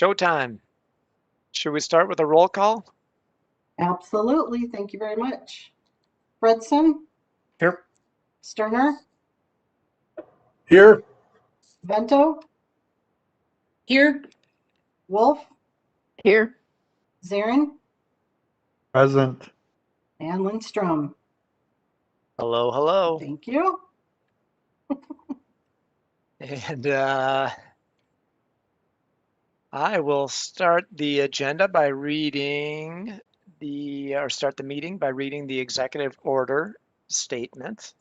Showtime. Should we start with a roll call? Absolutely. Thank you very much. Fredson? Here. Sterner? Here. Vento? Here. Wolf? Here. Zarin? Present. And Lindstrom. Hello, hello. Thank you. And I will start the agenda by reading start the meeting by reading the executive order statement,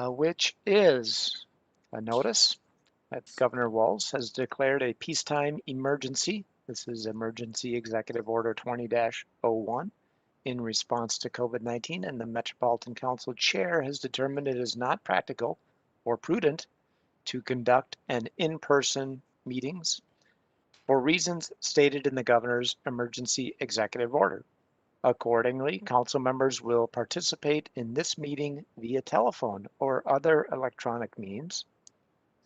which is a notice that Governor Walz has declared a peacetime emergency. This is Emergency Executive Order 20-01 in response to COVID-19, and the Metropolitan Council Chair has determined it is not practical or prudent to conduct an in-person meetings for reasons stated in the Governor's Emergency Executive Order. Accordingly, council members will participate in this meeting via telephone or other electronic means,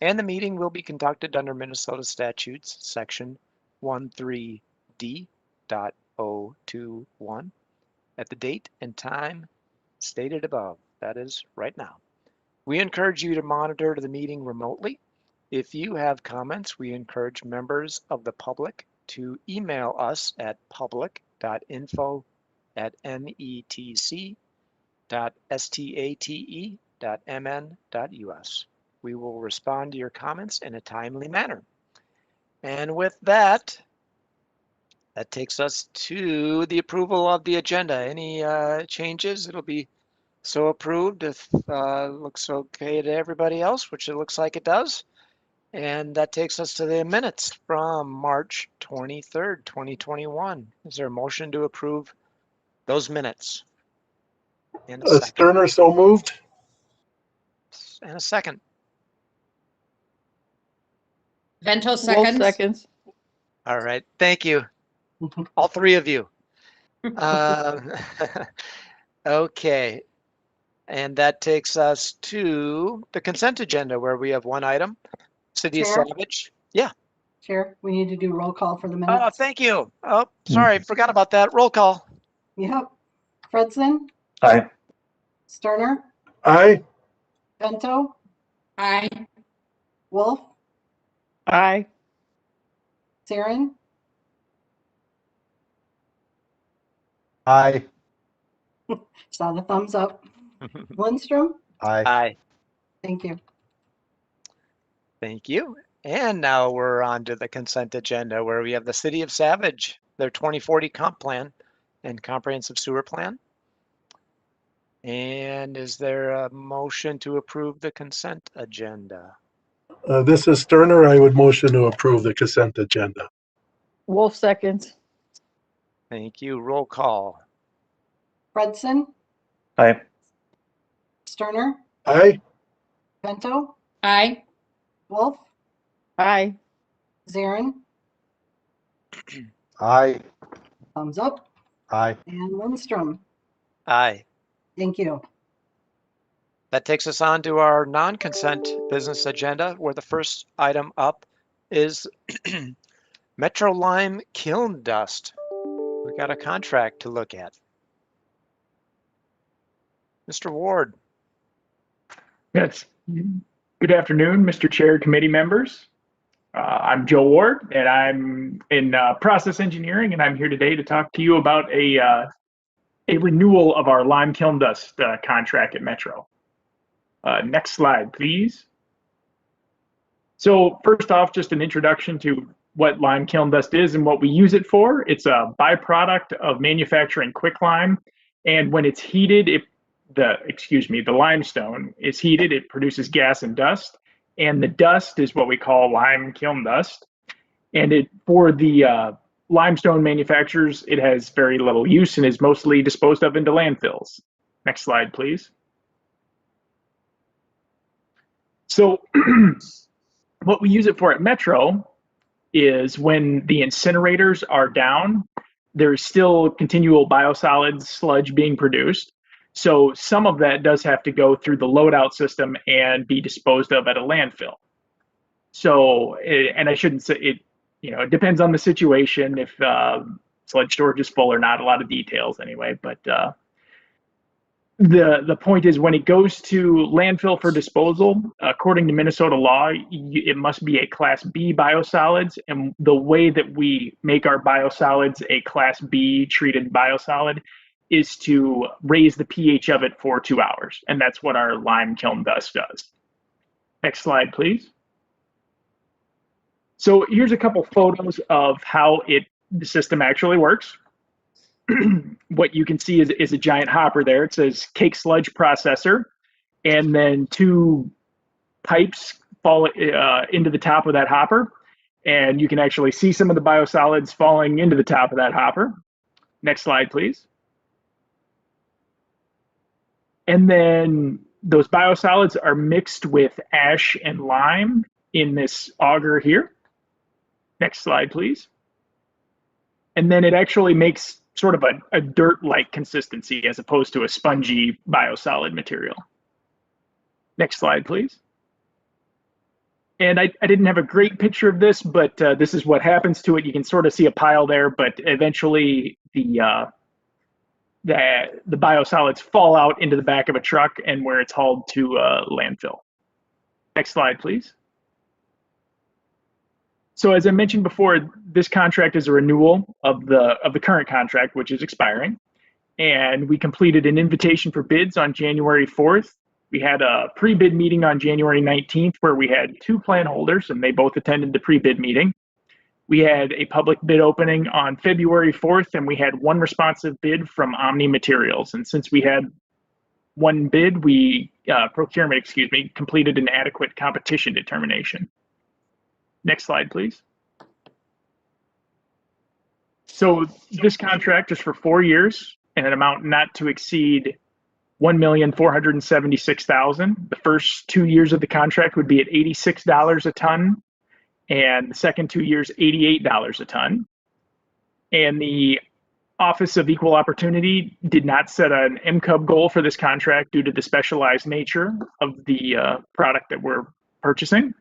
and the meeting will be conducted under Minnesota Statutes Section 13D.021 at the date and time stated above, that is, right now. We encourage you to monitor the meeting remotely. If you have comments, we encourage members of the public to email us at public.info@met.state.mn.us. We will respond to your comments in a timely manner. And with that, that takes us to the approval of the agenda. Any changes? It'll be so approved if looks okay to everybody else, which it looks like it does. And that takes us to the minutes from March 23rd, 2021. Is there a motion to approve those minutes? And a second. Sterner, so moved. And a second. Vento seconds. Seconds. All right, thank you. All three of you. Okay, and that takes us to the consent agenda where we have one item, City of Chair? Savage. Yeah. Chair, we need to do roll call for the minutes. Oh, thank you. Oh, sorry, forgot about that. Roll call. Yep. Fredson? Aye. Sterner? Aye. Vento? Aye. Wolf? Aye. Zarin? Aye. Saw the thumbs up. Lindstrom? Aye. Aye. Thank you. Thank you. And now we're on to the consent agenda where we have the City of Savage, their 2040 comp plan and comprehensive sewer plan. And is there a motion to approve the consent agenda? This is Sterner. I would motion to approve the consent agenda. Wolf seconds. Thank you. Roll call. Fredson? Aye. Sterner? Aye. Vento? Aye. Wolf? Aye. Zarin? Aye. Thumbs up. Aye. And Lindstrom? Aye. Thank you. That takes us on to our non-consent business agenda, where the first item up is Metro Lime kiln dust. We got a contract to look at. Mr. Ward. Yes. Good afternoon, Mr. Chair, committee members. I'm Joe Ward, and I'm in process engineering, and I'm here today to talk to you about a renewal of our lime kiln dust contract at Metro. Next slide, please. So first off, just an introduction to what lime kiln dust is and what we use it for. It's a byproduct of manufacturing quicklime, and when it's heated, the limestone is heated, it produces gas and dust, and the dust is what we call lime kiln dust. And for the limestone manufacturers, it has very little use and is mostly disposed of into landfills. Next slide, please. So what we use it for at Metro is when the incinerators are down, there's still continual biosolids sludge being produced. So some of that does have to go through the loadout system and be disposed of at a landfill. So, and I shouldn't say it, it depends on the situation if sludge storage is full or not. A lot of details anyway, but the point is when it goes to landfill for disposal, according to Minnesota law, it must be a Class B biosolids, and the way that we make our biosolids a Class B treated biosolid is to raise the pH of it for 2 hours, and that's what our lime kiln dust does. Next slide, please. So here's a couple photos of how the system actually works. What you can see is a giant hopper there. It says cake sludge processor, and then 2 pipes fall into the top of that hopper, and you can actually see some of the biosolids falling into the top of that hopper. Next slide, please. And then those biosolids are mixed with ash and lime in this auger here. Next slide, please. And then it actually makes sort of a dirt-like consistency as opposed to a spongy biosolid material. Next slide, please. And I didn't have a great picture of this, but this is what happens to it. You can sort of see a pile there, but eventually the biosolids fall out into the back of a truck and where it's hauled to landfill. Next slide, please. So as I mentioned before, this contract is a renewal of the current contract, which is expiring. And we completed an invitation for bids on January 4th. We had a pre-bid meeting on January 19th where we had 2 plan holders and they both attended the pre-bid meeting. We had a public bid opening on February 4th and we had 1 responsive bid from Omni Materials. And since we had 1 bid, procurement, completed an adequate competition determination. Next slide, please. So this contract is for 4 years and an amount not to exceed $1,476,000. The first 2 years of the contract would be at $86 a ton, and the second 2 years, $88 a ton. And the Office of Equal Opportunity did not set an MCUB goal for this contract due to the specialized nature of the product that we're purchasing.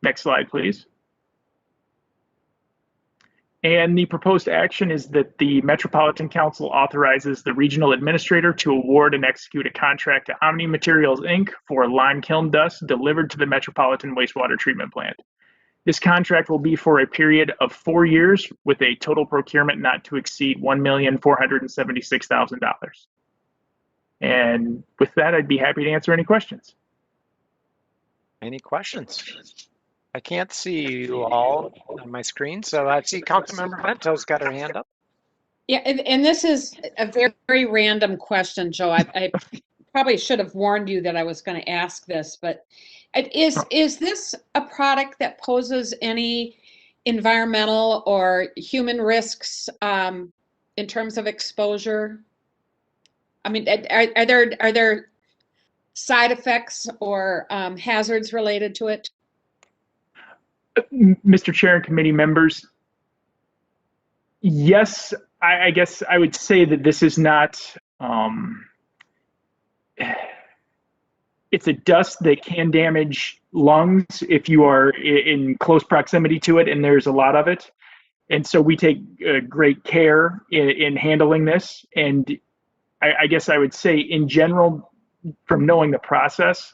Next slide, please. And the proposed action is that the Metropolitan Council authorizes the regional administrator to award and execute a contract to Omni Materials, Inc. for lime kiln dust delivered to the Metropolitan Wastewater Treatment Plant. This contract will be for a period of 4 years with a total procurement not to exceed $1,476,000. And with that, I'd be happy to answer any questions. Any questions? I can't see you all on my screen, so I see Councilmember Vento's got her hand up. Yeah, and this is a very, very random question, Joe. I probably should have warned you that I was going to ask this, but is this a product that poses any environmental or human risks in terms of exposure? I mean, are there side effects or hazards related to it? Mr. Chair and committee members, yes, I guess I would say that this is not, it's a dust that can damage lungs if you are in close proximity to it, and there's a lot of it. And so we take great care in handling this. And I guess I would say in general, from knowing the process,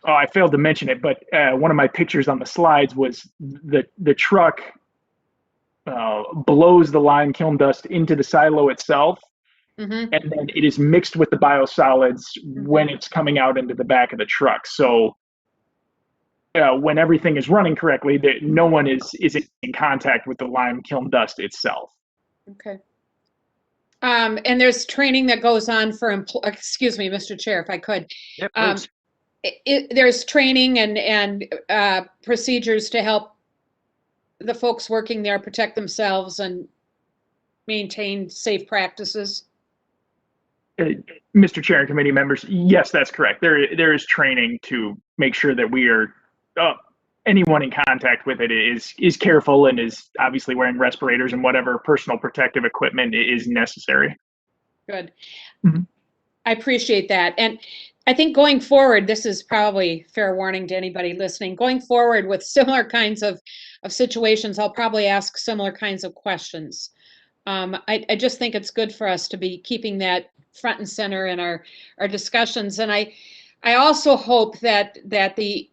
I failed to mention it, but one of my pictures on the slides was the truck blows the lime kiln dust into the silo itself, and then it is mixed with the biosolids when it's coming out into the back of the truck. So when everything is running correctly, no one is in contact with the lime kiln dust itself. Okay. And there's training that goes on for, excuse me, Mr. Chair, if I could. Yeah, please. There's training and procedures to help the folks working there protect themselves and maintain safe practices. Mr. Chair and committee members, yes, that's correct. There is training to make sure that we are anyone in contact with it is careful and is obviously wearing respirators and whatever personal protective equipment is necessary. Good. I appreciate that. And I think going forward, this is probably fair warning to anybody listening. Going forward with similar kinds of situations, I'll probably ask similar kinds of questions. I just think it's good for us to be keeping that front and center in our discussions. And I also hope that the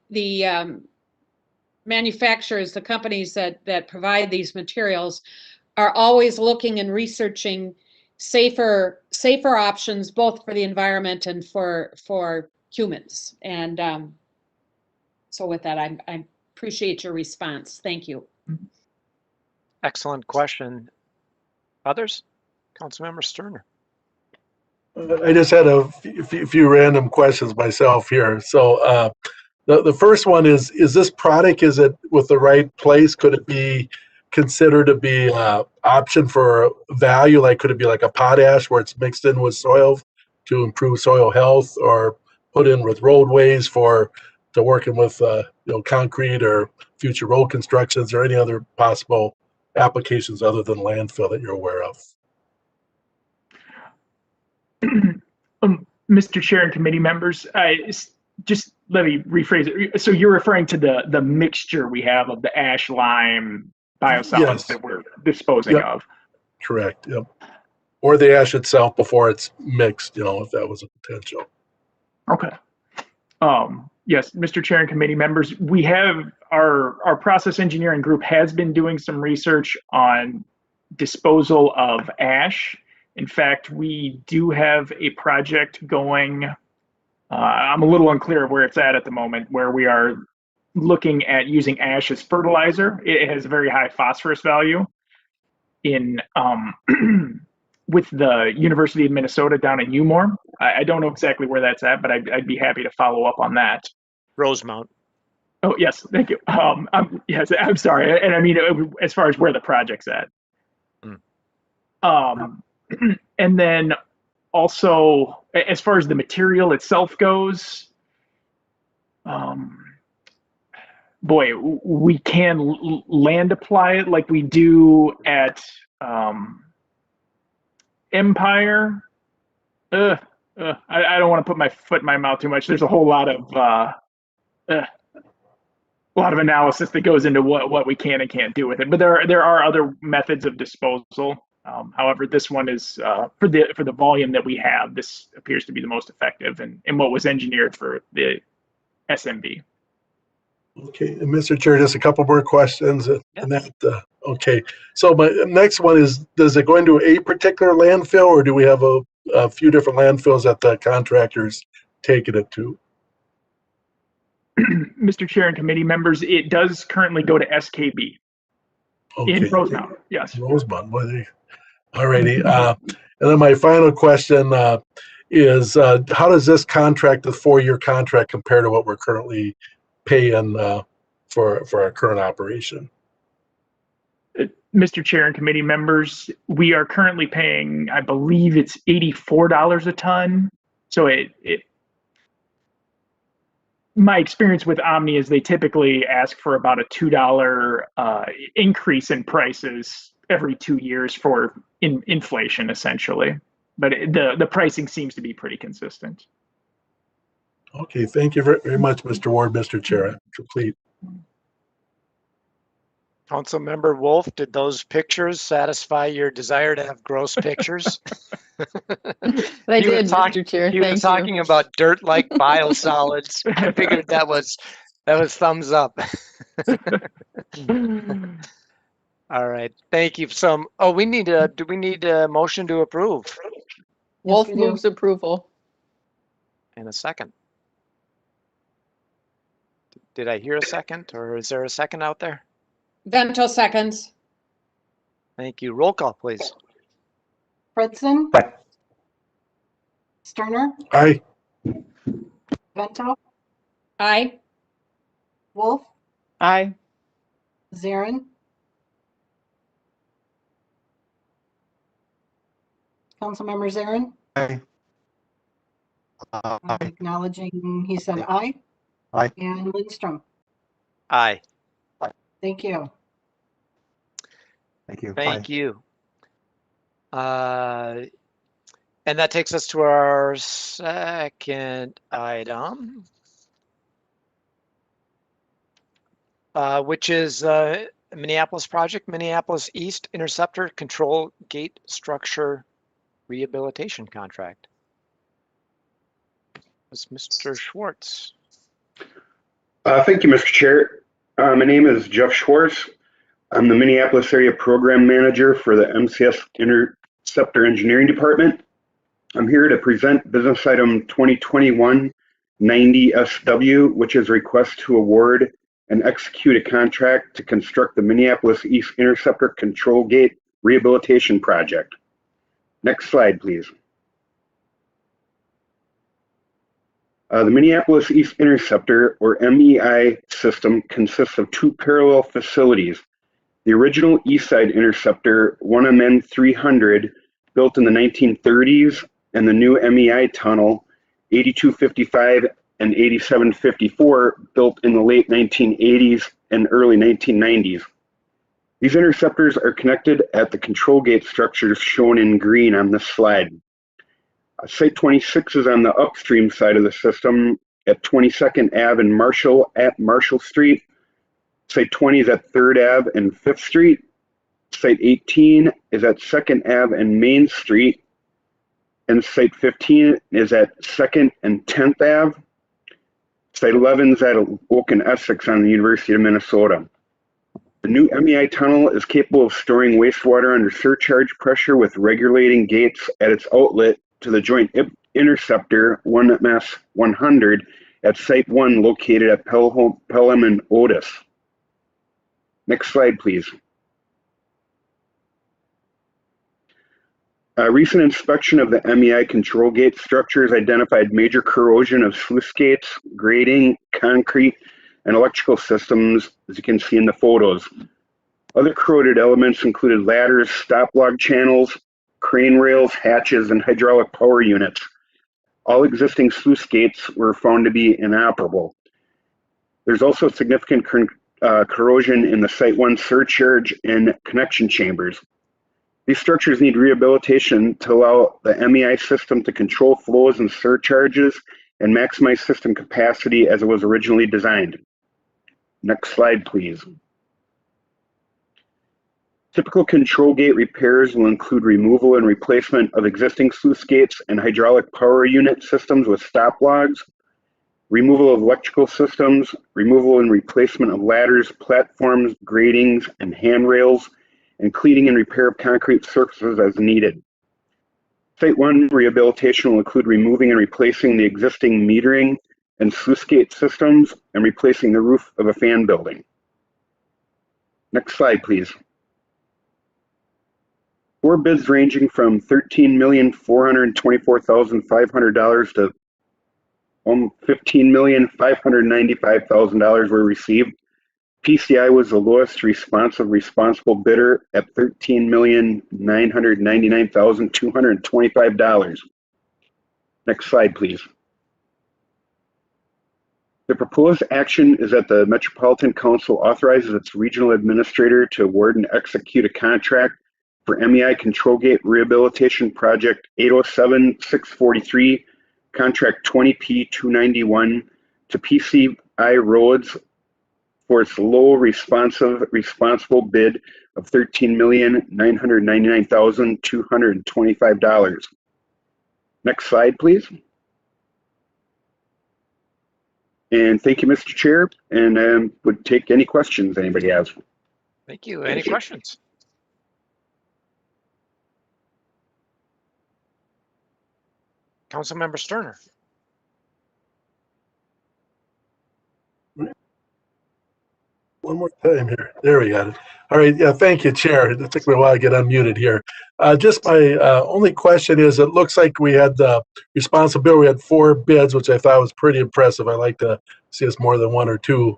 manufacturers, the companies that provide these materials, are always looking and researching safer options, both for the environment and for humans. And so with that, I appreciate your response. Thank you. Excellent question. Others? Councilmember Sterner. I just had a few random questions myself here. So the first one is this product, is it with the right place? Could it be considered to be option for value? Like, could it be like a potash where it's mixed in with soil to improve soil health, or put in with roadways to working with concrete or future road constructions, or any other possible applications other than landfill that you're aware of? Mr. Chair and committee members, just let me rephrase it. So you're referring to the mixture we have of the ash lime biosolids Yes. that we're disposing of. Correct. Yep. Or the ash itself before it's mixed, if that was a potential. Okay. Yes, Mr. Chair and committee members, we have our process engineering group has been doing some research on disposal of ash. In fact, we do have a project going. I'm a little unclear of where it's at the moment, where we are looking at using ash as fertilizer. It has a very high phosphorus value in with the University of Minnesota down in Umore. I don't know exactly where that's at, but I'd be happy to follow up on that. Rosemount. Oh, yes, thank you. Yes, I'm sorry. And I mean, as far as where the project's at. And then also, as far as the material itself goes, boy, we can land apply it like we do at Empire. I don't want to put my foot in my mouth too much. There's a whole lot of analysis that goes into what we can and can't do with it. But there are other methods of disposal. However, this one is for the volume that we have. This appears to be the most effective and what was engineered for the SMB. Okay, and Mr. Chair, just a couple more questions, and that. Okay, so my next one is: does it go into a particular landfill, or do we have a few different landfills that the contractors taking it to? Mr. Chair and committee members, it does currently go to SKB in Rosemount. Yes. Rosemount, boy, alrighty. And then my final question is: how does this contract, the 4-year contract, compare to what we're currently paying for our current operation? Mr. Chair and committee members, we are currently paying, I believe it's $84 a ton. So my experience with Omni is they typically ask for about a $2 increase in prices every 2 years for inflation, essentially. But the pricing seems to be pretty consistent. Okay, thank you very much, Mr. Ward, Mr. Chair. I'm complete. Councilmember Wolf, did those pictures satisfy your desire to have gross pictures? They did, Mr. Chair. He was talking about dirt-like biosolids. I figured that was thumbs up. All right, thank you. Do we need a motion to approve? Wolf we do. moves approval. And a second. Did I hear a second, or is there a second out there? Vento seconds. Thank you. Roll call, please. Fritzen? Sterner? Aye. Vento? Aye. Wolf? Aye. Zarin? Councilmember Zarin? Aye. I'm acknowledging he said aye. Aye. And Lindstrom? Aye. Thank you. Thank you. Thank you. And that takes us to our second item, which is Minneapolis project, Minneapolis East Interceptor Control Gate Structure Rehabilitation Contract. It's Mr. Schwarz. Thank you, Mr. Chair. My name is Jeff Schwarz. I'm the Minneapolis Area Program Manager for the MCS Interceptor Engineering Department. I'm here to present business item 2021-90SW, which is a request to award and execute a contract to construct the Minneapolis East Interceptor Control Gate Rehabilitation Project. Next slide, please. The Minneapolis East Interceptor, or MEI system, consists of two parallel facilities. The original East Side Interceptor, 1MN 300, built in the 1930s, and the new MEI tunnel, 8255 and 8754, built in the late 1980s and early 1990s. These interceptors are connected at the control gate structures shown in green on this slide. Site 26 is on the upstream side of the system at 22nd Ave and Marshall at Marshall Street. Site 20 is at 3rd Ave and 5th Street. Site 18 is at 2nd Ave and Main Street. And Site 15 is at 2nd and 10th Ave. Site 11 is at Oak and Essex on the University of Minnesota. The new MEI tunnel is capable of storing wastewater under surcharge pressure with regulating gates at its outlet to the joint interceptor 1MS 100 at Site 1 located at Pelham and Otis. Next slide, please. A recent inspection of the MEI control gate structures identified major corrosion of sluice gates, grading, concrete, and electrical systems, as you can see in the photos. Other corroded elements included ladders, stop log channels, crane rails, hatches, and hydraulic power units. All existing sluice gates were found to be inoperable. There's also significant corrosion in the Site 1 surcharge and connection chambers. These structures need rehabilitation to allow the MEI system to control flows and surcharges and maximize system capacity as it was originally designed. Next slide, please. Typical control gate repairs will include removal and replacement of existing sluice gates and hydraulic power unit systems with stop logs, removal of electrical systems, removal and replacement of ladders, platforms, gratings, and handrails, and cleaning and repair of concrete surfaces as needed. Site 1 rehabilitation will include removing and replacing the existing metering and sluice gate systems and replacing the roof of a fan building. Next slide, please. 4 bids ranging from $13,424,500 to $15,595,000 were received. PCI was the lowest responsible bidder at $13,999,225. Next slide, please. The proposed action is that the Metropolitan Council authorizes its regional administrator to award and execute a contract for MEI Control Gate Rehabilitation Project 807-643, Contract 20P291 to PCI Roads for its low responsible bid of $13,999,225. Next slide, please. And thank you, Mr. Chair, and would take any questions anybody has. Thank you. Any questions? Councilmember Sterner. One more time here. There we got it. All right. Yeah. Thank you, Chair. It took me a while to get unmuted here. Just my only question is, it looks like we had the responsibility. We had 4 bids, which I thought was pretty impressive. I like to see us more than 1 or 2.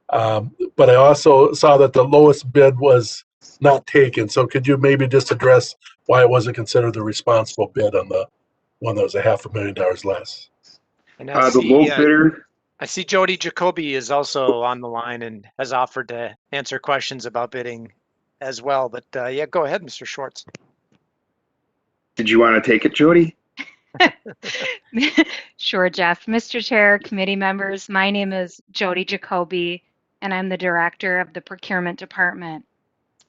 But I also saw that the lowest bid was not taken. So could you maybe just address why it wasn't considered the responsible bid on the one that was $500,000 less? And The low bidder. I see Jody Jacoby is also on the line and has offered to answer questions about bidding as well. But yeah, go ahead, Mr. Schwarz. Did you want to take it, Jody? Sure, Jeff. Mr. Chair, committee members, my name is Jody Jacoby, and I'm the director of the procurement department.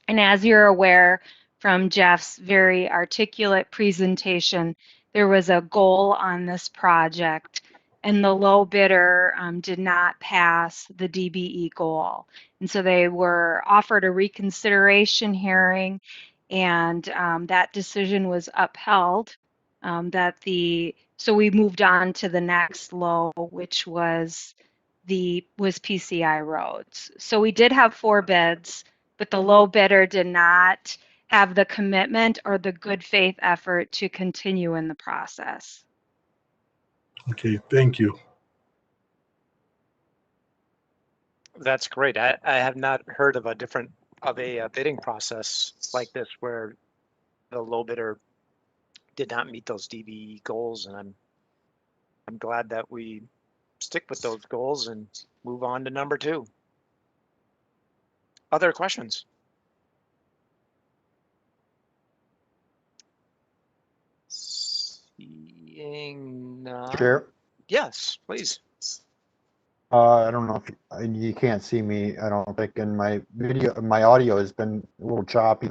And as you're aware from Jeff's very articulate presentation, there was a goal on this project, and the low bidder did not pass the DBE goal. And so they were offered a reconsideration hearing, and that decision was upheld. So we moved on to the next low, which was PCI roads. So we did have 4 bids, but the low bidder did not have the commitment or the good faith effort to continue in the process. Okay, thank you. That's great. I have not heard of a bidding process like this where the low bidder did not meet those DBE goals, and I'm glad that we stick with those goals and move on to number 2. Other questions? Seeing none. Chair, Yes, please. I don't know if you can't see me. I don't think in my video, my audio has been a little choppy.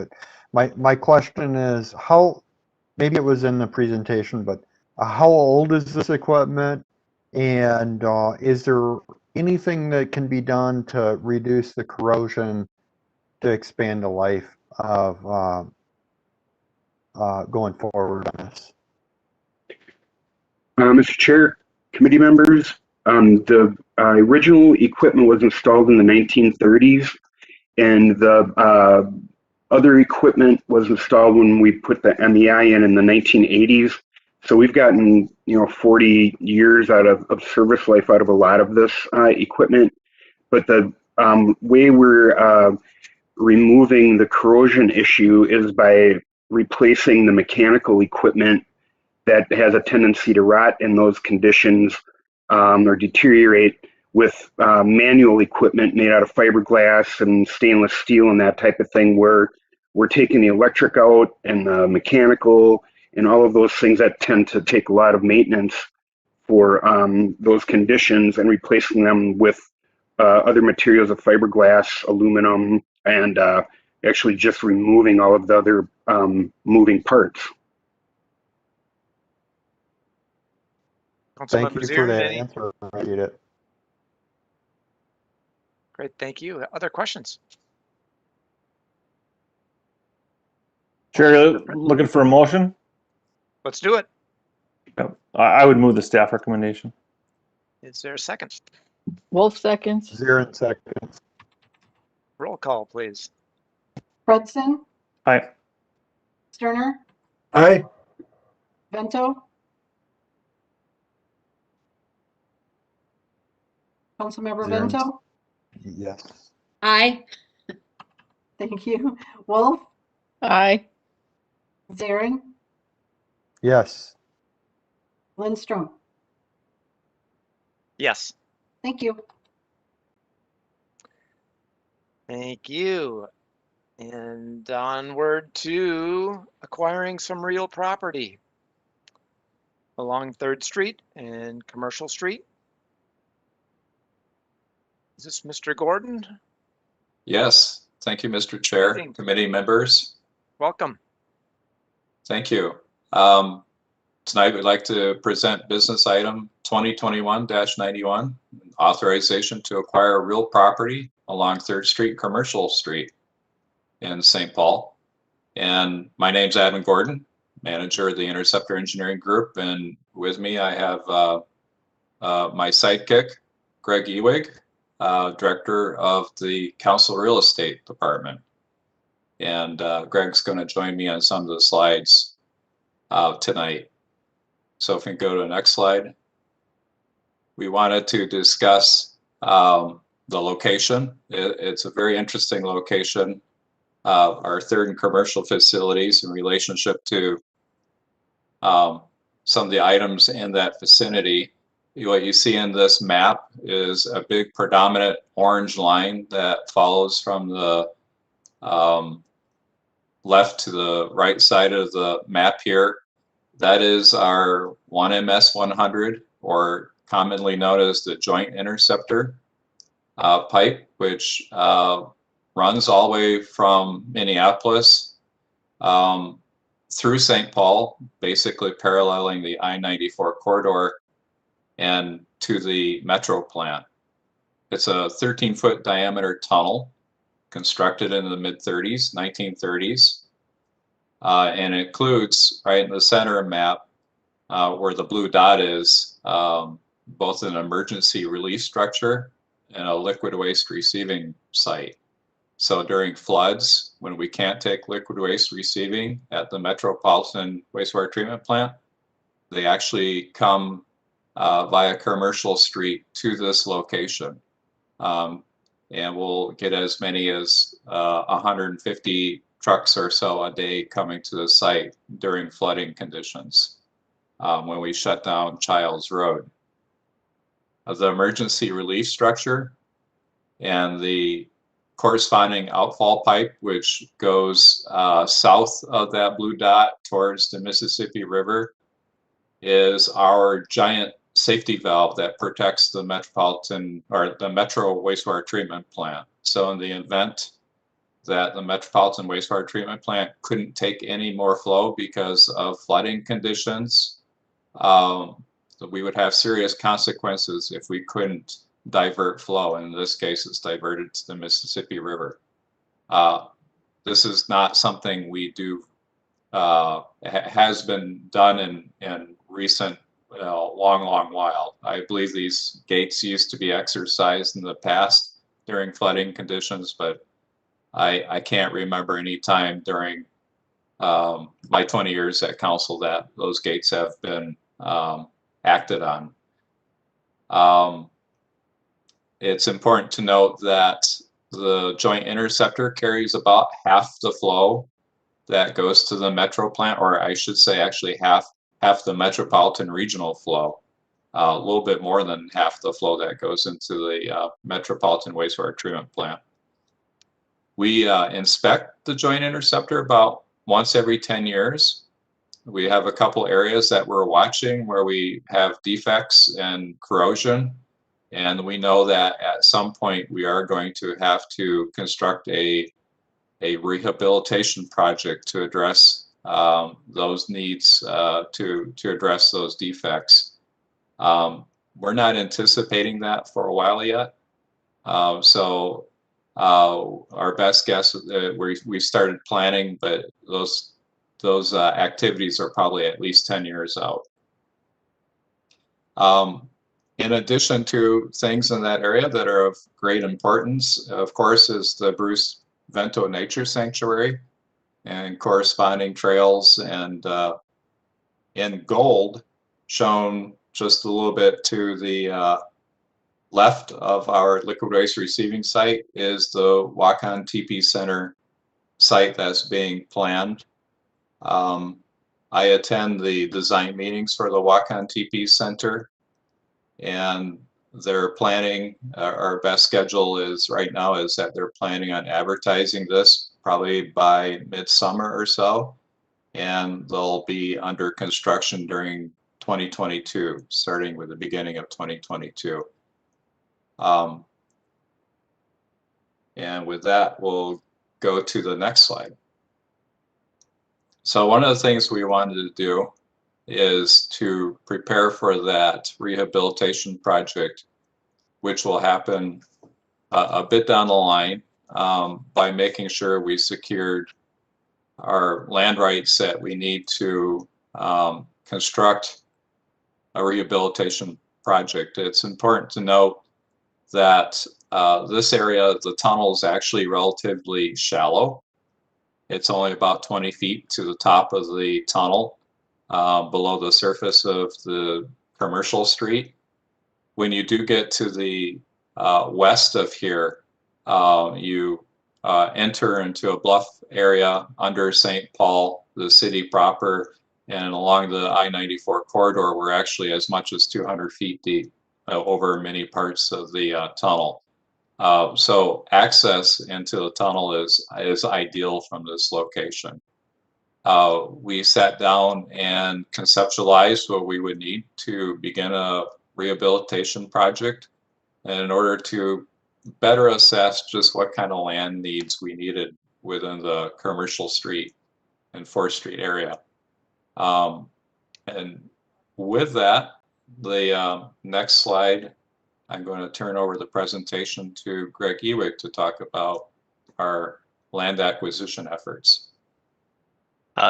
But my question is, how? Maybe it was in the presentation, but how old is this equipment? And is there anything that can be done to reduce the corrosion to expand the life of going forward on this? Mr. Chair, committee members, the original equipment was installed in the 1930s, and the other equipment was installed when we put the MEI in the 1980s. So we've gotten 40 years out of service life out of a lot of this equipment. But the way we're removing the corrosion issue is by replacing the mechanical equipment that has a tendency to rot in those conditions or deteriorate with manual equipment made out of fiberglass and stainless steel and that type of thing, where we're taking the electric out and the mechanical and all of those things that tend to take a lot of maintenance for those conditions, and replacing them with other materials of fiberglass, aluminum, and actually just removing all of the other moving parts. Thank you for that answer. I appreciate it. Great, thank you. Other questions? Chair, looking for a motion? Let's do it. I would move the staff recommendation. Is there a second? Wolf seconds. Zarin seconds. Roll call, please. Fredson, Aye. Sterner, Aye. Vento, Councilmember Zarin. Vento. Yes. Aye. Thank you. Wolf, Aye. Zarin, Yes. Lindstrom. Yes. Thank you. Thank you. And onward to acquiring some real property along 3rd Street and Commercial Street. Is this Mr. Gordon? Yes, thank you, Mr. Chair, Evening. committee members. Welcome. Thank you. Tonight we'd like to present business item 2021-91, authorization to acquire real property along 3rd Street, Commercial Street in St. Paul. And my name's Adam Gordon, manager of the Interceptor Engineering Group. And with me, I have my sidekick, Greg Ewig, director of the Council Real Estate Department. And Greg's going to join me on some of the slides tonight. So if we can go to the next slide. We wanted to discuss the location. It's a very interesting location. Our 3rd and commercial facilities in relationship to some of the items in that vicinity. What you see in this map is a big predominant orange line that follows from the left to the right side of the map here. That is our 1MS100, or commonly known as the Joint Interceptor pipe, which runs all the way from Minneapolis through St. Paul, basically paralleling the I-94 corridor and to the Metro plant. It's a 13-foot diameter tunnel constructed in the mid-30s, 1930s. And it includes, right in the center map, where the blue dot is, both an emergency relief structure and a liquid waste receiving site. So during floods, when we can't take liquid waste receiving at the Metropolitan wastewater treatment plant, they actually come via Commercial Street to this location. And we'll get as many as 150 trucks or so a day coming to the site during flooding conditions when we shut down Childs Road. The emergency relief structure and the corresponding outfall pipe, which goes south of that blue dot towards the Mississippi River, is our giant safety valve that protects the Metropolitan, or the Metro wastewater treatment plant. So in the event that the Metropolitan wastewater treatment plant couldn't take any more flow because of flooding conditions, we would have serious consequences if we couldn't divert flow. In this case, it's diverted to the Mississippi River. This is not something we do, has been done in recent long while. I believe these gates used to be exercised in the past during flooding conditions, but I can't remember any time during my 20 years at council that those gates have been acted on. It's important to note that the Joint Interceptor carries about half the flow that goes to the Metro plant, or I should say actually half the Metropolitan regional flow, a little bit more than half the flow that goes into the Metropolitan wastewater treatment plant. We inspect the Joint Interceptor about once every 10 years. We have a couple areas that we're watching where we have defects and corrosion, and we know that at some point we are going to have to construct a rehabilitation project to address those needs, to address those defects. We're not anticipating that for a while yet. So our best guess, we started planning, but those activities are probably at least 10 years out. In addition to things in that area that are of great importance, of course, is the Bruce Vento Nature Sanctuary and corresponding trails, and in gold, shown just a little bit to the left of our liquid waste receiving site, is the Waukon TP Center site that's being planned. I attend the design meetings for the Waukon TP Center, and they're planning, our best schedule is right now is that they're planning on advertising this probably by midsummer or so, and they'll be under construction during 2022, starting with the beginning of 2022. And with that, we'll go to the next slide. So one of the things we wanted to do is to prepare for that rehabilitation project, which will happen a bit down the line, by making sure we secured our land rights that we need to construct a rehabilitation project. It's important to note that this area, the tunnel is actually relatively shallow. It's only about 20 feet to the top of the tunnel, below the surface of the Commercial Street. When you do get to the west of here, you enter into a bluff area under St. Paul, the city proper, and along the I-94 corridor, we're actually as much as 200 feet deep over many parts of the tunnel. So access into the tunnel is ideal from this location. we sat down and conceptualized what we would need to begin a rehabilitation project. And in order to better assess just what kind of land needs we needed within the Commercial Street and 4th Street area. And with that, the next slide, I'm going to turn over the presentation to Greg Ewig to talk about our land acquisition efforts.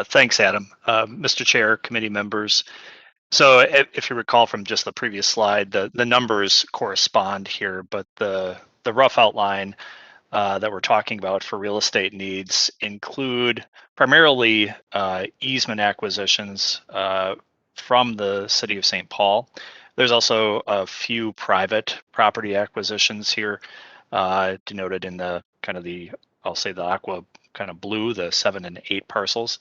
Thanks, Adam. Mr. Chair, committee members. So if you recall from just the previous slide, the numbers correspond here, but the rough outline that we're talking about for real estate needs include primarily easement acquisitions from the city of St. Paul. There's also a few private property acquisitions here denoted in the kind of I'll say the aqua kind of blue, the 7 and 8 parcels.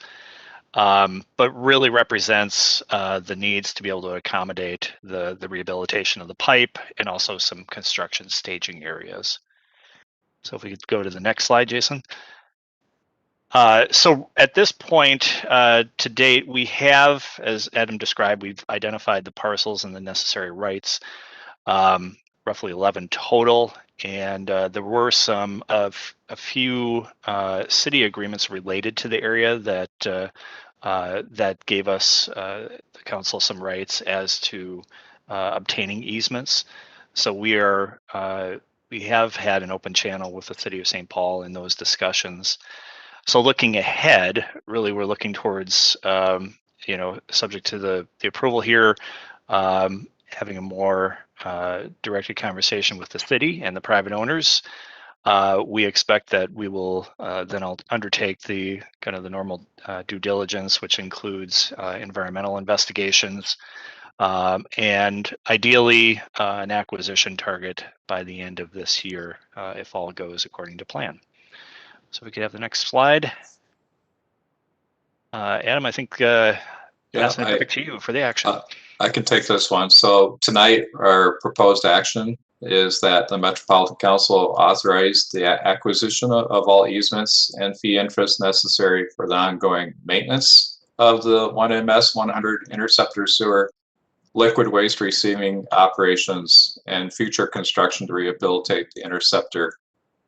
But really represents the needs to be able to accommodate the rehabilitation of the pipe and also some construction staging areas. So if we could go to the next slide, Jason. So at this point, to date, we have, as Adam described, we've identified the parcels and the necessary rights, roughly 11 total. And there were a few city agreements related to the area that gave us, the council, some rights as to obtaining easements. So we have had an open channel with the city of St. Paul in those discussions. So looking ahead, really we're looking towards, subject to the approval here, having a more directed conversation with the city and the private owners. We expect that we will then undertake the kind of the normal due diligence, which includes environmental investigations, and ideally an acquisition target by the end of this year, if all goes according to plan. So we could have the next slide. Adam, I think passing it back to you for the action. I can take this one. So tonight, our proposed action is that the Metropolitan Council authorize the acquisition of all easements and fee interest necessary for the ongoing maintenance of the 1MS 100 Interceptor sewer, liquid waste receiving operations, and future construction to rehabilitate the Interceptor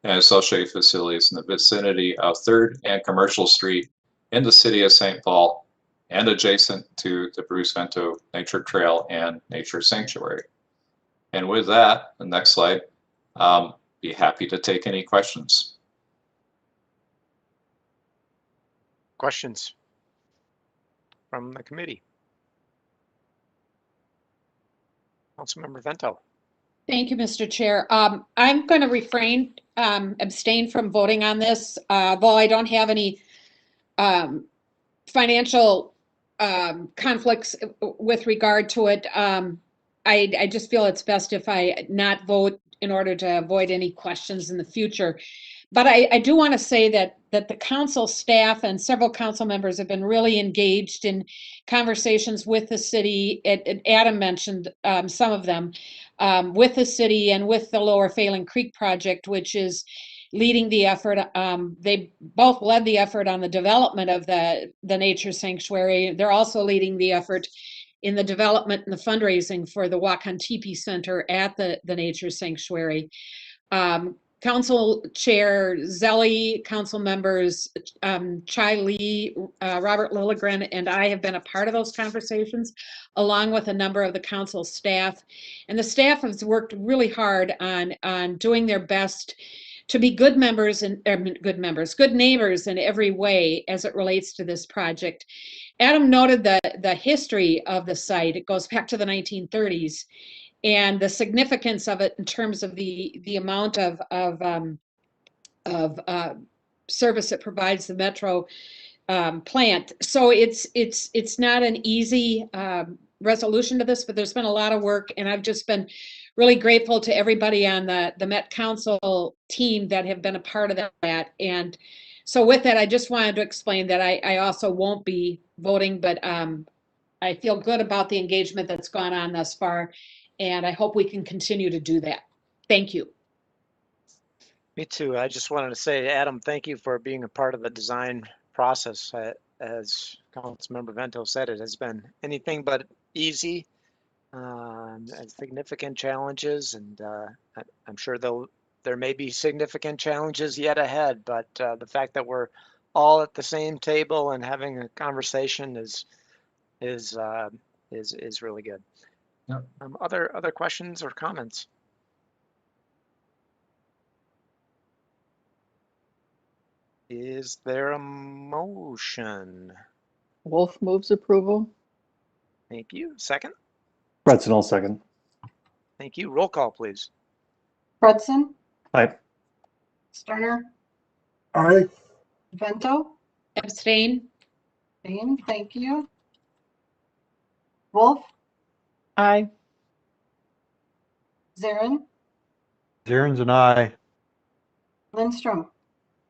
and associated facilities in the vicinity of 3rd and Commercial Street in the city of St. Paul and adjacent to the Bruce Vento Nature Trail and Nature Sanctuary. And with that, the next slide, be happy to take any questions. Questions from the committee? Councilmember Vento. Thank you, Mr. Chair. I'm going to abstain from voting on this, though I don't have any financial conflicts with regard to it. I just feel it's best if I not vote in order to avoid any questions in the future. But I do want to say that the council staff and several council members have been really engaged in conversations with the city. Adam mentioned some of them, with the city and with the Lower Phelan Creek project, which is leading the effort. They both led the effort on the development of the nature sanctuary. They're also leading the effort in the development and the fundraising for the Wakantipi Center at the nature sanctuary. Council Chair Zelli, council members Chai Lee, Robert Lilligren, and I have been a part of those conversations, along with a number of the council staff. And the staff has worked really hard on doing their best to be good neighbors in every way as it relates to this project. Adam noted the history of the site. It goes back to the 1930s. And the significance of it in terms of the amount of service it provides the Metro plant. So it's not an easy resolution to this, but there's been a lot of work, and I've just been really grateful to everybody on the Met Council team that have been a part of that. And so with that, I just wanted to explain that I also won't be voting, but I feel good about the engagement that's gone on thus far. And I hope we can continue to do that. Thank you. Me too. I just wanted to say, Adam, thank you for being a part of the design process. as Councilmember Vento said, it has been anything but easy. And significant challenges, and I'm sure there may be significant challenges yet ahead, but the fact that we're all at the same table and having a conversation is really good. Yep. Other questions or comments? Is there a motion? Wolf moves approval. Thank you. Second? Fredson will second. Thank you. Roll call, please. Fredson, Aye. Sterner, Aye. Vento, Abstain? Dane, thank you. Wolf, Aye. Zarin, Zarin's an aye. Lindstrom,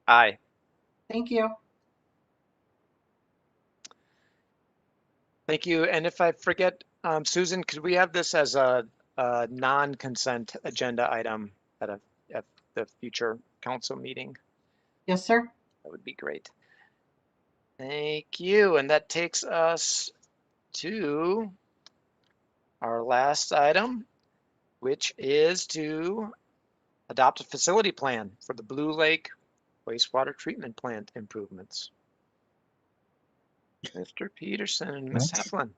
Aye. thank you. Thank you. And if I forget, Susan, could we have this as a non-consent agenda item at the future council meeting? Yes, sir. That would be great. Thank you. And that takes us to our last item, which is to adopt a facility plan for the Blue Lake wastewater treatment plant improvements. Mr. Peterson and Ms. Heflin.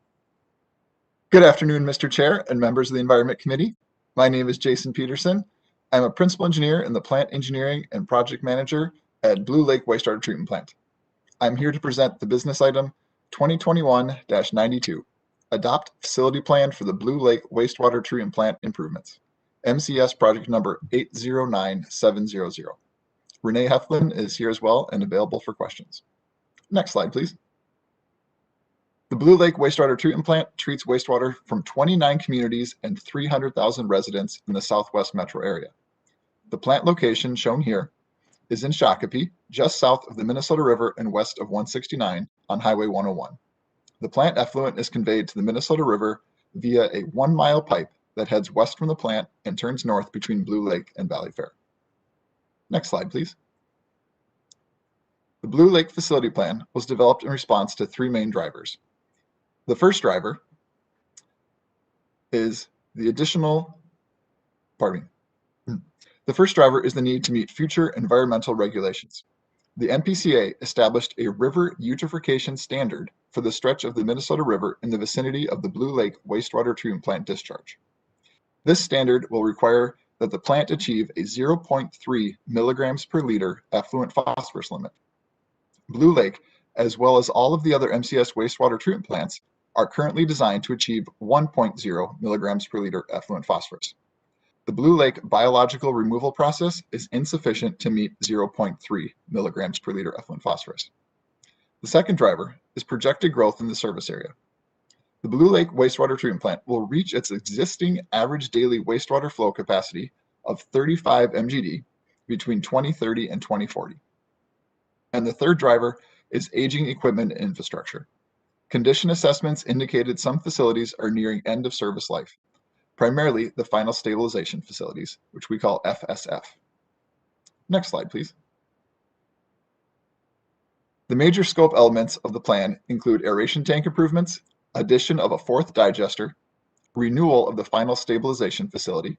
Good afternoon, Mr. Chair and members of the Environment Committee. My name is Jason Peterson. I'm a principal engineer in the plant engineering and project manager at Blue Lake Wastewater Treatment Plant. I'm here to present the business item 2021-92, Adopt Facility Plan for the Blue Lake Wastewater Treatment Plant Improvements, MCS project number 809700. Renee Heflin is here as well and available for questions. Next slide, please. The Blue Lake Wastewater Treatment Plant treats wastewater from 29 communities and 300,000 residents in the Southwest metro area. The plant location shown here is in Shakopee, just south of the Minnesota River and west of 169 on Highway 101. The plant effluent is conveyed to the Minnesota River via a 1-mile pipe that heads west from the plant and turns north between Blue Lake and Valley Fair. Next slide, please. The Blue Lake Facility Plan was developed in response to 3 main drivers. The first driver is the first driver is the need to meet future environmental regulations. The MPCA established a river eutrophication standard for the stretch of the Minnesota River in the vicinity of the Blue Lake Wastewater Treatment Plant discharge. This standard will require that the plant achieve a 0.3 milligrams per liter effluent phosphorus limit. Blue Lake, as well as all of the other MCS wastewater treatment plants, are currently designed to achieve 1.0 milligrams per liter effluent phosphorus. The Blue Lake biological removal process is insufficient to meet 0.3 milligrams per liter effluent phosphorus. The second driver is projected growth in the service area. The Blue Lake Wastewater Treatment Plant will reach its existing average daily wastewater flow capacity of 35 MGD between 2030 and 2040. And the third driver is aging equipment and infrastructure. Condition assessments indicated some facilities are nearing end of service life, primarily the final stabilization facilities, which we call FSF. Next slide, please. The major scope elements of the plan include aeration tank improvements, addition of a 4th digester, renewal of the final stabilization facility,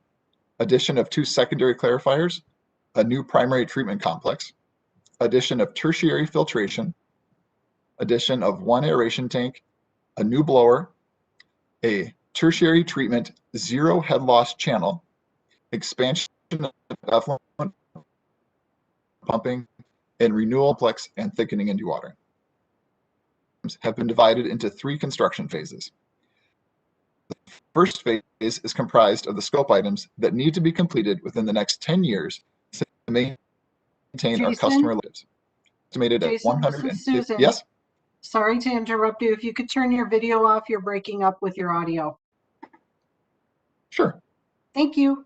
addition of 2 secondary clarifiers, a new primary treatment complex, addition of tertiary filtration, addition of 1 aeration tank, a new blower, a tertiary treatment 0 head loss channel, expansion of effluent pumping, and renewal complex and thickening and dewatering. Have been divided into 3 construction phases. The first phase is comprised of the scope items that need to be completed within the next 10 years to maintain our customer lives. Estimated at 150. Yes? Sorry to interrupt you. If you could turn your video off, you're breaking up with your audio. Sure. Thank you.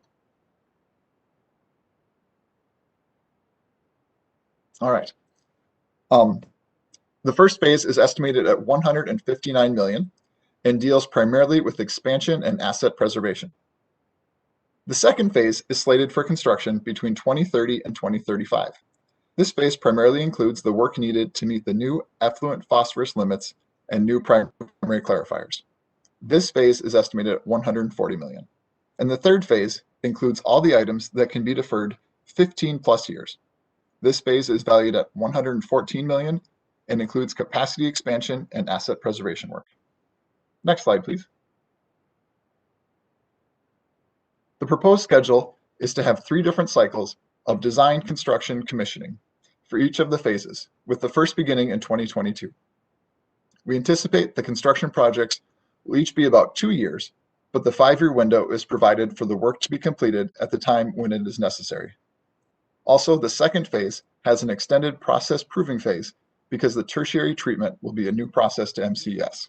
All right. The first phase is estimated at $159 million and deals primarily with expansion and asset preservation. The second phase is slated for construction between 2030 and 2035. This phase primarily includes the work needed to meet the new effluent phosphorus limits and new primary clarifiers. This phase is estimated at $140 million. And the third phase includes all the items that can be deferred 15 plus years. This phase is valued at $114 million and includes capacity expansion and asset preservation work. Next slide, please. The proposed schedule is to have 3 different cycles of design, construction, commissioning for each of the phases, with the first beginning in 2022. We anticipate the construction projects will each be about 2 years, but the 5-year window is provided for the work to be completed at the time when it is necessary. Also, the second phase has an extended process proving phase because the tertiary treatment will be a new process to MCES.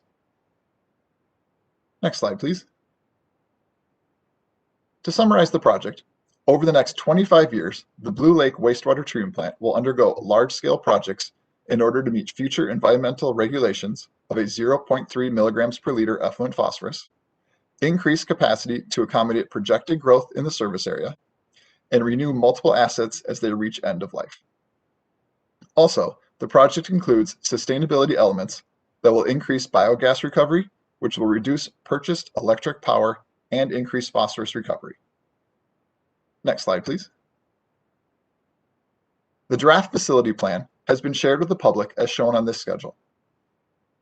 Next slide, please. To summarize the project, over the next 25 years, the Blue Lake Wastewater Treatment Plant will undergo large-scale projects in order to meet future environmental regulations of a 0.3 milligrams per liter effluent phosphorus, increase capacity to accommodate projected growth in the service area, and renew multiple assets as they reach end of life. Also, the project includes sustainability elements that will increase biogas recovery, which will reduce purchased electric power and increase phosphorus recovery. Next slide, please. The draft facility plan has been shared with the public as shown on this schedule.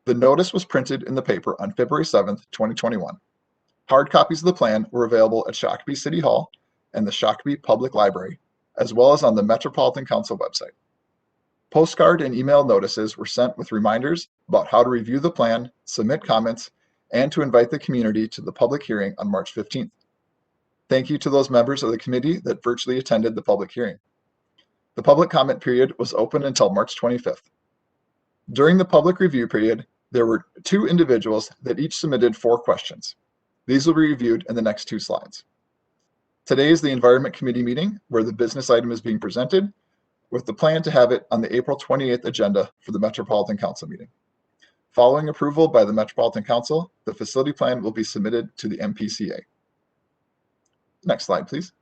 The notice was printed in the paper on February 7th, 2021. Hard copies of the plan were available at Shakopee City Hall and the Shakopee Public Library, as well as on the Metropolitan Council website. Postcard and email notices were sent with reminders about how to review the plan, submit comments, and to invite the community to the public hearing on March 15th. Thank you to those members of the committee that virtually attended the public hearing. The public comment period was open until March 25th. During the public review period, there were 2 individuals that each submitted 4 questions. These will be reviewed in the next 2 slides. Today is the Environment Committee meeting where the business item is being presented, with the plan to have it on the April 28th agenda for the Metropolitan Council meeting. Following approval by the Metropolitan Council, the facility plan will be submitted to the MPCA. Next slide, please.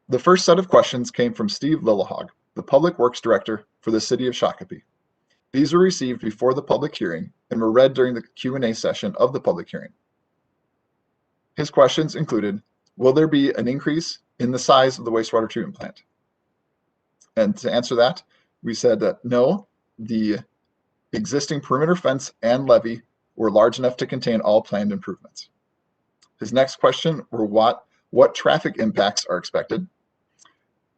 The first set of questions came from Steve Lillehog, the Public Works Director for the City of Shakopee. These were received before the public hearing and were read during the Q&A session of the public hearing. His questions included, will there be an increase in the size of the wastewater treatment plant? And to answer that, we said that no, the existing perimeter fence and levee were large enough to contain all planned improvements. His next question were what traffic impacts are expected?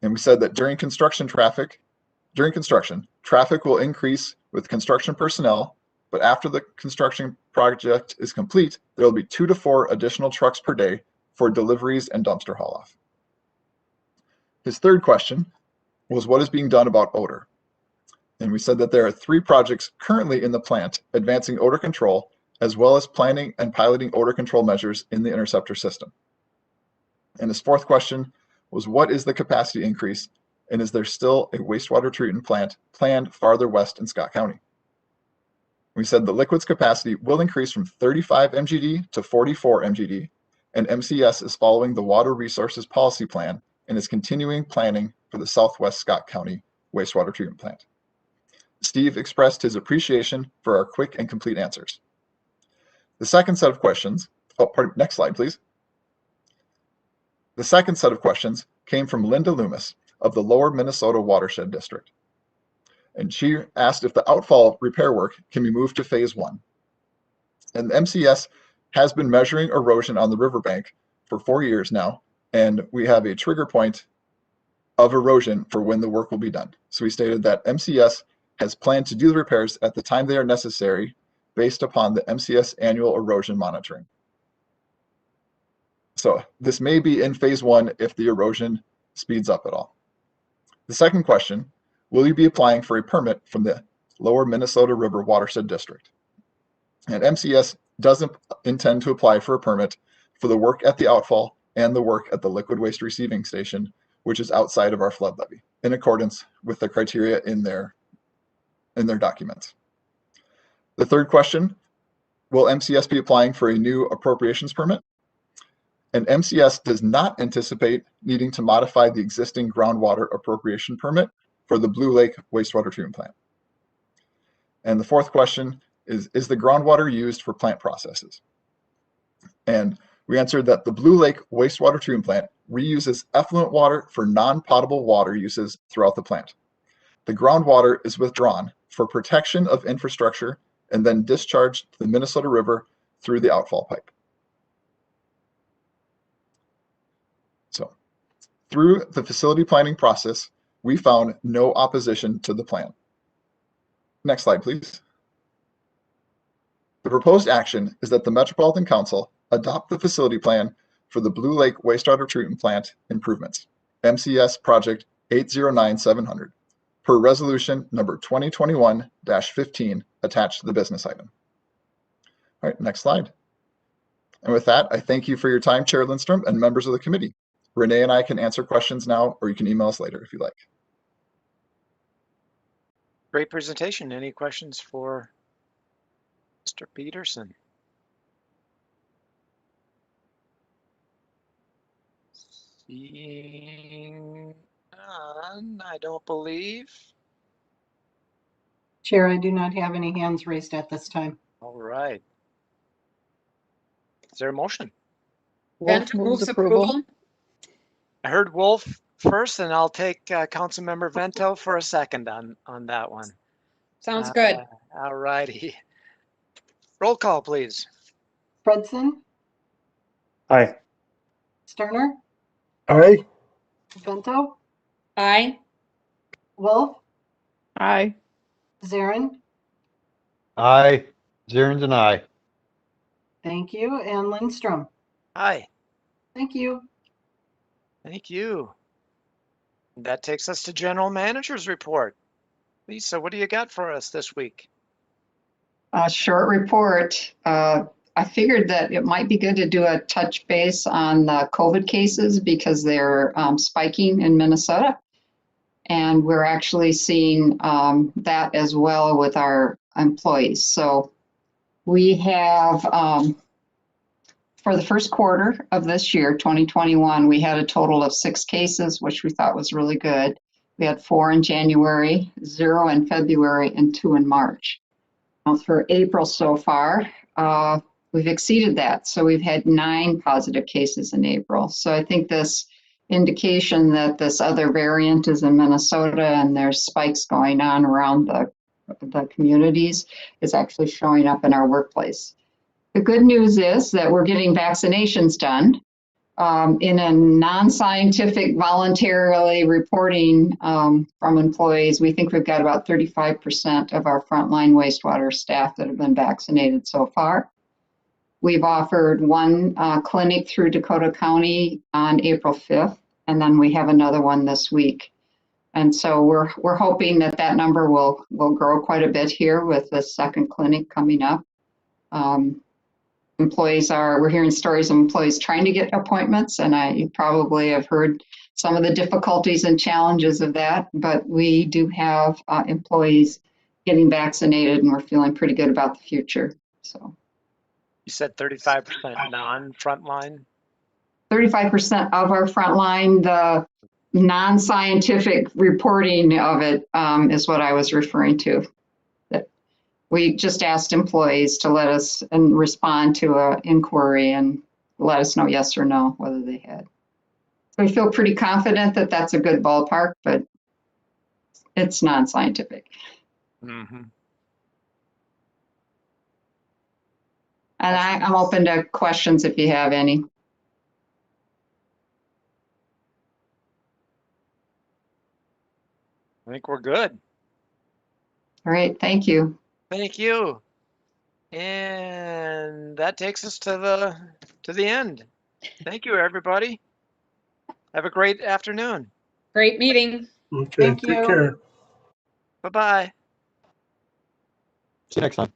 And we said that during construction, traffic will increase with construction personnel, but after the construction project is complete, there will be 2 to 4 additional trucks per day for deliveries and dumpster haul off. His third question was what is being done about odor? And we said that there are 3 projects currently in the plant advancing odor control, as well as planning and piloting odor control measures in the Interceptor system. And his fourth question was what is the capacity increase, and is there still a wastewater treatment plant planned farther west in Scott County? We said the liquids capacity will increase from 35 MGD to 44 MGD, and MCS is following the Water Resources Policy Plan and is continuing planning for the Southwest Scott County wastewater treatment plant. Steve expressed his appreciation for our quick and complete answers. The second set of questions, next slide, please. The second set of questions came from Linda Loomis of the Lower Minnesota Watershed District. And she asked if the outfall repair work can be moved to phase 1. And the MCS has been measuring erosion on the riverbank for 4 years now, and we have a trigger point of erosion for when the work will be done. So we stated that MCS has planned to do the repairs at the time they are necessary based upon the MCS annual erosion monitoring. So this may be in phase 1 if the erosion speeds up at all. The second question, will you be applying for a permit from the Lower Minnesota River Watershed District? And MCS doesn't intend to apply for a permit for the work at the outfall and the work at the liquid waste receiving station, which is outside of our flood levee, in accordance with the criteria in their documents. The third question, will MCS be applying for a new appropriations permit? And MCS does not anticipate needing to modify the existing groundwater appropriation permit for the Blue Lake wastewater treatment plant. And the fourth question is the groundwater used for plant processes? And we answered that the Blue Lake wastewater treatment plant reuses effluent water for non-potable water uses throughout the plant. The groundwater is withdrawn for protection of infrastructure and then discharged to the Minnesota River through the outfall pipe. So, through the facility planning process, we found no opposition to the plan. Next slide, please. The proposed action is that the Metropolitan Council adopt the facility plan for the Blue Lake Wastewater Treatment Plant improvements, MCS Project 809700, per resolution number 2021-15 attached to the business item. All right, next slide. And with that, I thank you for your time, Chair Lindstrom and members of the committee. Renee and I can answer questions now, or you can email us later if you like. Great presentation. Any questions for Mr. Peterson? Seeing none, I don't believe. Chair, I do not have any hands raised at this time. All right. Is there a motion? Wolf Vento moves moves approval. approval. I heard Wolf first, and I'll take Councilmember Vento for a second on that one. Sounds good. All righty. Roll call, please. Fredson, Aye. Sterner, Aye. Vento, Aye. Wolf, Aye. Zarin. Aye. Zarin's an aye. Thank you. And Lindstrom. Aye. Thank you. Thank you. That takes us to General Manager's report. Lisa, what do you got for us this week? A short report. I figured that it might be good to do a touch base on the COVID cases because they're spiking in Minnesota. And we're actually seeing that as well with our employees. So we have, for the first quarter of this year, 2021, we had a total of 6 cases, which we thought was really good. We had 4 in January, 0 in February, and 2 in March. Now for April so far, we've exceeded that. So we've had 9 positive cases in April. So I think this indication that this other variant is in Minnesota and there's spikes going on around the communities is actually showing up in our workplace. The good news is that we're getting vaccinations done. In a non-scientific voluntarily reporting from employees, we think we've got about 35% of our frontline wastewater staff that have been vaccinated so far. We've offered 1 clinic through Dakota County on April 5th, and then we have another one this week. And so we're hoping that that number will grow quite a bit here with the second clinic coming up. We're hearing stories of employees trying to get appointments, and you probably have heard some of the difficulties and challenges of that, but we do have employees getting vaccinated and we're feeling pretty good about the future. So You said 35% non-frontline? 35% of our frontline, the non-scientific reporting of it is what I was referring to. That we just asked employees to let us and respond to an inquiry and let us know yes or no whether they had. So we feel pretty confident that that's a good ballpark, but it's non-scientific. Mm-hmm. And I'm open to questions if you have any. I think we're good. All right, thank you. Thank you. And that takes us to the end. Thank you, everybody. Have a great afternoon. Great meeting. Okay, Thank take you. care. Bye-bye. See you next time.